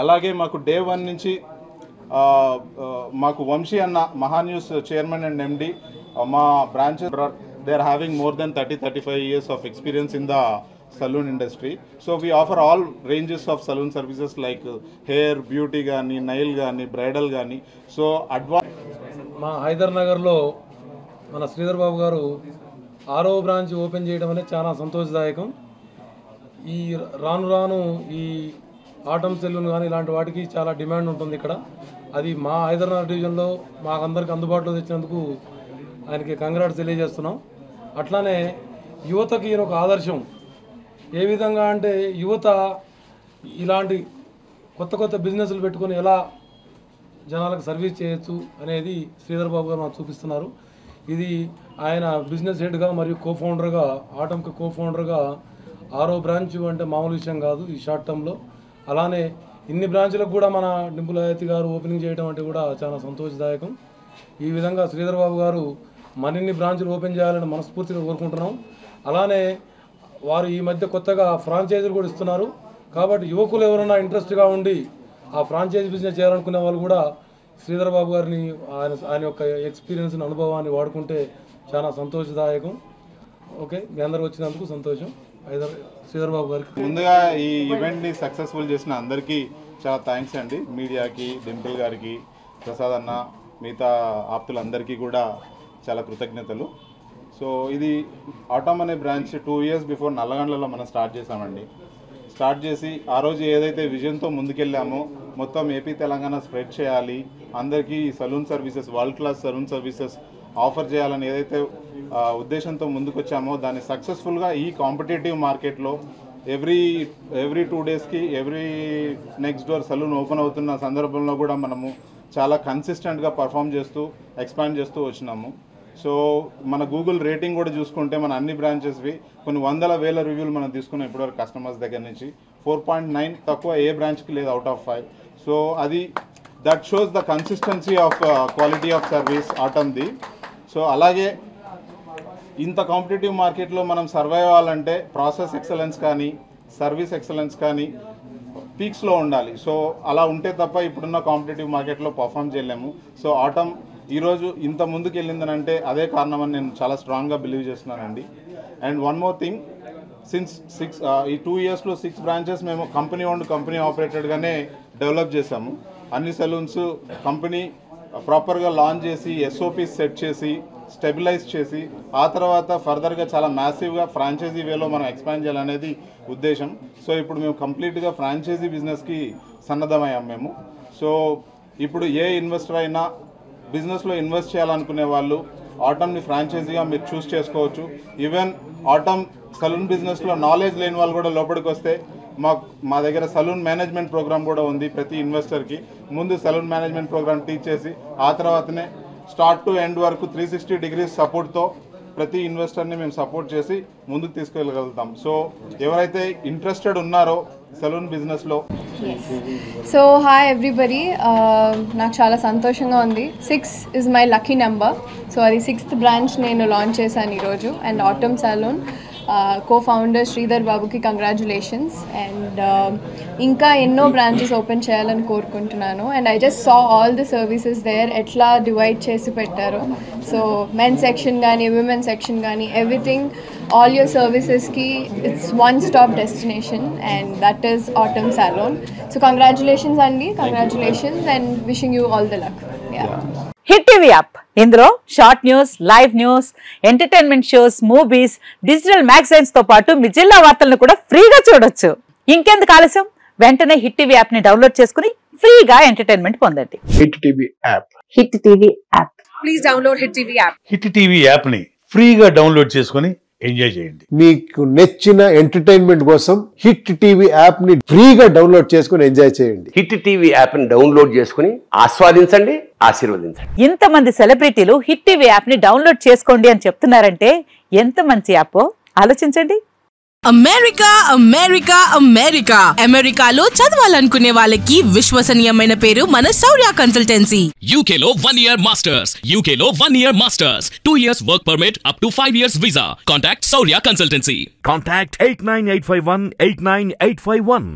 అలాగే మాకు డే 1 నుంచి మాకు వంశీ అన్న మహాన్యూస్ చైర్మన్ అండ్ ఎండి మా branches they are having more than 30-35 years of experience in the saloon industry. So we offer all ranges of saloon services like hair, beauty gaani, nail gaani, bridal gaani. So మా హైదర్ నగర్లో మన శ్రీధర్ బాబు గారు 6వ branch open చేయడం అనేది చాలా సంతోషదాయకం. ఈ రాను ఈ ఆటమ్ సెలూన్ కానీ ఇలాంటి వాటికి చాలా డిమాండ్ ఉంటుంది ఇక్కడ. అది మా హైదర్ నగర్ డివిజన్లో మాకందరికి అందుబాటులో తెచ్చినందుకు ఆయనకి కంగ్రాట్స్ తెలియజేస్తున్నాం. అట్లానే యువతకి ఈయన ఒక ఆదర్శం. ఏ విధంగా అంటే యువత ఇలాంటి కొత్త బిజినెస్లు పెట్టుకొని ఎలా జనాలకు సర్వీస్ చేయొచ్చు అనేది శ్రీధర్ బాబు గారు మాకు చూపిస్తున్నారు. ఇది ఆయన బిజినెస్ హెడ్గా మరియు కోఫౌండర్గా ఆటమ్కి కోఫౌండర్గా 6వ బ్రాంచ్ అంటే మామూలు విషయం కాదు ఈ షార్ట్ టర్మ్లో. అలానే ఇన్ని బ్రాంచ్లకు కూడా మన డింపుల్ హయాతి గారు ఓపెనింగ్ చేయడం అంటే కూడా చాలా సంతోషదాయకం. ఈ విధంగా శ్రీధర్ బాబు గారు మరిన్ని బ్రాంచ్లు ఓపెన్ చేయాలని మనస్ఫూర్తిగా కోరుకుంటున్నాం. అలానే వారు ఈ మధ్య కొత్తగా ఫ్రాంచైజీలు కూడా ఇస్తున్నారు. కాబట్టి యువకులు ఎవరైనా ఇంట్రెస్ట్గా ఉండి ఆ ఫ్రాంచైజీ బిజినెస్ చేయాలనుకునే వాళ్ళు కూడా శ్రీధర్ బాబు గారిని ఆయన యొక్క ఎక్స్పీరియన్స్ని అనుభవాన్ని వాడుకుంటే చాలా సంతోషదాయకం. ఓకే, మీ అందరూ వచ్చినందుకు సంతోషం. శ్రీధర్ బాబు గారికి ముందుగా ఈ ఈవెంట్ని సక్సెస్ఫుల్ చేసిన అందరికీ చాలా థ్యాంక్స్ అండి. మీడియాకి, డింపుల్ గారికి, ప్రసాద్ అన్న, మిగతా ఆప్తులందరికీ కూడా చాలా కృతజ్ఞతలు. సో ఇది ఆటమ్ అనే బ్రాంచ్ 2 years బిఫోర్ నల్లగండ్లలో మనం స్టార్ట్ చేసామండి. స్టార్ట్ చేసి ఆ రోజు ఏదైతే విజన్తో ముందుకెళ్ళామో మొత్తం ఏపీ తెలంగాణ స్ప్రెడ్ చేయాలి, అందరికీ salon services, world class salon services offer చేయాలని ఏదైతే ఉద్దేశంతో ముందుకొచ్చామో దాన్ని సక్సెస్ఫుల్గా ఈ కాంపిటేటివ్ మార్కెట్లో ఎవ్రీ 2 daysకి every next door salon open అవుతున్న సందర్భంలో కూడా మనము చాలా కన్సిస్టెంట్గా పర్ఫామ్ చేస్తూ ఎక్స్పాండ్ చేస్తూ వచ్చినాము. సో మన గూగుల్ రేటింగ్ కూడా చూసుకుంటే మన అన్ని బ్రాంచెస్వి కొన్ని 100,000 రివ్యూలు మనం తీసుకున్నాం ఇప్పటివరకు కస్టమర్స్ దగ్గర నుంచి. 4.9 తక్కువ ఏ బ్రాంచ్కి లేదు అవుట్ ఆఫ్ 5. సో అది that shows the consistency of quality of service ఆటమ్ది. సో అలాగే ఇంత కాంపిటేటివ్ మార్కెట్లో మనం సర్వైవ్ అవ్వాలంటే ప్రాసెస్ ఎక్సలెన్స్ కానీ సర్వీస్ ఎక్సలెన్స్ కానీ పీక్స్లో ఉండాలి. సో అలా ఉంటే తప్ప ఇప్పుడున్న కాంపిటేటివ్ మార్కెట్లో పర్ఫామ్ చేయలేము. సో ఆటమ్ ఈరోజు ఇంత ముందుకు వెళ్ళిందనంటే అదే కారణమని నేను చాలా స్ట్రాంగ్గా బిలీవ్ చేస్తున్నానండి. And one more thing, since ఈ 2 yearsలో 6 branches మేము కంపెనీ ఓన్డ్ కంపెనీ ఆపరేటెడ్గానే డెవలప్ చేసాము. అన్ని సెలూన్స్ కంపెనీ ప్రాపర్గా లాంచ్ చేసి SOPs సెట్ చేసి స్టెబిలైజ్ చేసి ఆ తర్వాత ఫర్దర్గా చాలా మ్యాసివ్గా ఫ్రాంచైజీ వేలో మనం ఎక్స్పాండ్ చేయాలనేది ఉద్దేశం. సో ఇప్పుడు మేము కంప్లీట్గా ఫ్రాంచైజీ బిజినెస్కి సన్నద్ధమయ్యాం మేము. సో ఇప్పుడు ఏ ఇన్వెస్టర్ అయినా బిజినెస్లో ఇన్వెస్ట్ చేయాలనుకునే వాళ్ళు ఆటమ్ని ఫ్రాంచైజీగా మీరు చూస్ చేసుకోవచ్చు. ఈవెన్ ఆటమ్ సలూన్ బిజినెస్లో నాలెడ్జ్ లేని వాళ్ళు కూడా లోపలికి వస్తే మా దగ్గర సలూన్ మేనేజ్మెంట్ ప్రోగ్రామ్ కూడా ఉంది. ప్రతి ఇన్వెస్టర్కి ముందు సలూన్ మేనేజ్మెంట్ ప్రోగ్రామ్ టీచ్ చేసి ఆ తర్వాతనే స్టార్ట్ టు ఎండ్ వరకు 360 degrees సపోర్ట్తో ప్రతి ఇన్వెస్టర్ని మేము సపోర్ట్ చేసి ముందుకు తీసుకెళ్ళగలుగుతాం. సో ఎవరైతే ఇంట్రెస్టెడ్ ఉన్నారో సలూన్ బిజినెస్లో. సో హాయ్ ఎవ్రీబడి, నాకు చాలా సంతోషంగా ఉంది. 6 is my lucky number. So అది 6th బ్రాంచ్ నేను లాంచ్ చేశాను ఈరోజు. And atom saloon co-founder Sridhar బాబుకి కంగ్రాచులేషన్స్. అండ్ ఇంకా ఎన్నో బ్రాంచెస్ ఓపెన్ చేయాలని కోరుకుంటున్నాను. And I just saw all the services there, ఎట్లా డివైడ్ చేసి పెట్టారు. సో మెన్ సెక్షన్ కానీ విమెన్ సెక్షన్ కానీ everything, all your services ki it's one stop destination, and that is Autumn Salon. So congratulations Andy, congratulations, and wishing you all the luck. Hit TV app, ఇందులో short news, live news, entertainment shows, movies, digital magazines తో పాటు మీ జిల్లా వార్తలను కూడా ఫ్రీగా చూడొచ్చు. ఇంకెందుకు ఆలస్యం, వెంటనే హిట్ టీవీ యాప్ ని డౌన్లోడ్ చేసుకుని ఫ్రీగా ఎంటర్టైన్మెంట్ పొందండి. Hit TV app, hit TV app, please download hit TV app. Hit TV app ని ఫ్రీగా డౌన్లోడ్ చేసుకుని ఎంజాయ్ చేయండి. మీకు నచ్చిన ఎంటర్టైన్మెంట్ కోసం హిట్ టీవీ యాప్ ని ఫ్రీగా డౌన్లోడ్ చేసుకుని ఎంజాయ్ చేయండి. హిట్ టీవీ యాప్ ని డౌన్లోడ్ చేసుకుని ఆస్వాదించండి, ఆశీర్వదించండి. ఇంతమంది సెలబ్రిటీలు హిట్ టీవీ యాప్ ని డౌన్లోడ్ చేసుకోండి అని చెప్తున్నారంటే ఎంత మంచి యాప్ ఆలోచించండి. అమెరికా అమెరికా అమెరికా అమెరికాలో చదవాలనుకునే వాళ్ళకి విశ్వసనీయమైన పేరు మన శౌర్య కన్సల్టెన్సీ. UK లో 1 year masters, UK లో 1 year masters, 2 years work permit up to 5 years visa. Contact Saurya Consultancy. Contact 89851 89851.